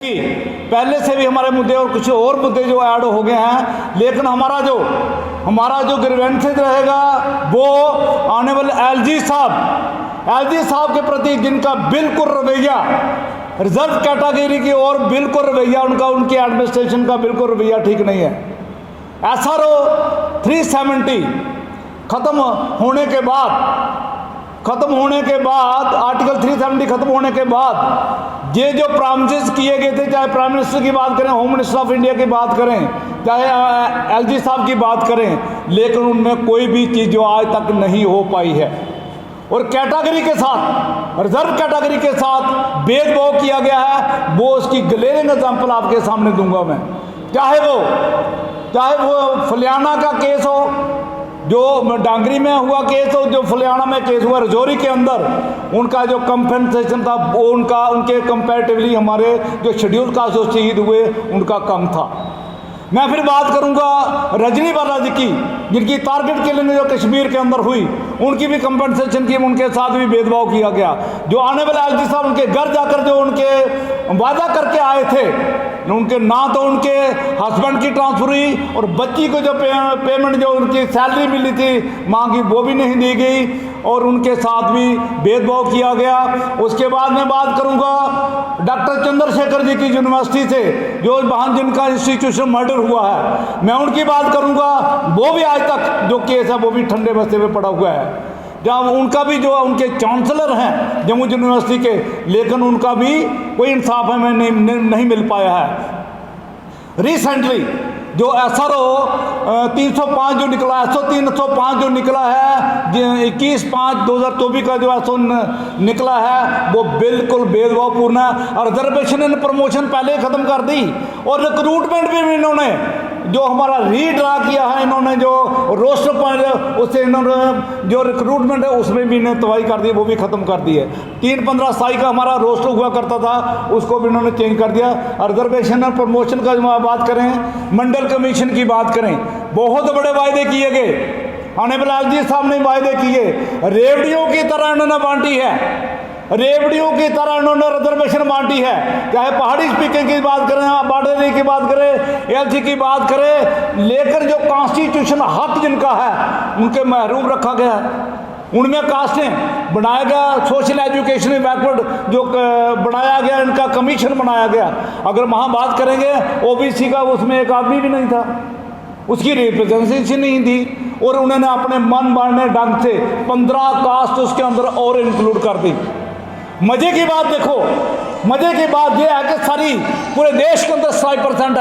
पहले से भी हमारे मुद्दे और कुछ और मुद्दे जो ऐड हो गए हैं, लेकिन हमारा जो ग्रीवेंसेस रहेगा वो आने वाले एलजी साहब के प्रति जिनका बिल्कुल रवैया रिजर्व कैटेगरी की और बिल्कुल रवैया उनकी एडमिनिस्ट्रेशन का बिल्कुल रवैया ठीक नहीं है। SRO 370 खत्म होने के बाद आर्टिकल 370 खत्म होने के बाद ये जो प्रॉमिसेस किए गए थे, चाहे प्राइम मिनिस्टर की बात करें, होम मिनिस्टर ऑफ इंडिया की बात करें, चाहे एलजी साहब की बात करें, लेकिन उनमें कोई भी चीज़ जो आज तक नहीं हो पाई है। और कैटेगरी के साथ, रिजर्व कैटेगरी के साथ भेदभाव किया गया है। वो उसकी ग्लेरिंग एग्जाम्पल आपके सामने दूंगा मैं। चाहे वो फलियाना का केस हो, जो डांगरी में हुआ केस हो, जो फलियाना में केस हुआ, रजौरी के अंदर उनका जो कंपनसेशन था वो उनके कंपैरेटिवली हमारे जो शेड्यूल कास्ट जो शहीद हुए उनका कम था। मैं फिर बात करूंगा रजनी बालाजी की, जिनकी टारगेट किलिंग जो कश्मीर के अंदर हुई, उनकी भी कंपनसेशन की, उनके साथ भी भेदभाव किया गया। जो आने वाले एलजी साहब उनके घर जाकर जो उनके वादा करके आए थे, उनके ना तो उनके हस्बैंड की ट्रांसफर हुई और बच्ची को जो पेमेंट जो उनकी सैलरी मिली थी मांगी वो भी नहीं दी गई, और उनके साथ भी भेदभाव किया गया। उसके बाद मैं बात करूंगा डॉक्टर चंद्रशेखर जी की यूनिवर्सिटी से जो वहाँ जिनका इंस्टीट्यूशन मर्डर हुआ है, मैं उनकी बात करूंगा। वो भी आज तक जो केस है वो भी ठंडे बस्ते में पड़ा हुआ है। जब उनका भी जो उनके चांसलर हैं जम्मू यूनिवर्सिटी के, लेकिन उनका भी कोई इंसाफ हमें नहीं मिल पाया है। रिसेंटली जो SRO 305 जो निकला, SO 305 जो निकला है, 21/5/2024 का जो SO निकला है, वो बिल्कुल भेदभावपूर्ण है। और रिजर्वेशन एंड प्रमोशन पहले ही खत्म कर दी, और रिक्रूटमेंट भी इन्होंने जो हमारा रीड्रा किया है, इन्होंने जो रोस्टर पर उससे इन्होंने जो रिक्रूटमेंट है उसमें भी इन्हें तबाही कर दी, वो भी खत्म कर दी है। 3/15/27 का हमारा रोस्टर हुआ करता था, उसको भी इन्होंने चेंज कर दिया। रिजर्वेशन और प्रमोशन का जो बात करें, मंडल कमीशन की बात करें, बहुत बड़े वायदे किए गए। आने वाले एलजी साहब ने वायदे किए, रेवड़ियों की तरह इन्होंने बांटी है, रेवड़ियों की तरह इन्होंने रिजर्वेशन बांटी है। चाहे पहाड़ी स्पीकर की बात करें, बार्डरी की बात करें, एलसी की बात करें, लेकर जो कॉन्स्टिट्यूशन हक जिनका है उनके महरूम रखा गया है। उनमें कास्टें बनाया गया, सोशल एजुकेशन बैकवर्ड जो बनाया गया, इनका कमीशन बनाया गया। अगर वहाँ बात करेंगे ओबीसी का, उसमें एक आदमी भी नहीं था, उसकी रिप्रेजेंटेशन नहीं थी, और उन्होंने अपने मन मारने ढंग से 15 कास्ट उसके अंदर और इंक्लूड कर दी। मजे की बात देखो, मजे की बात यह है कि सारी पूरे देश के अंदर 100% है।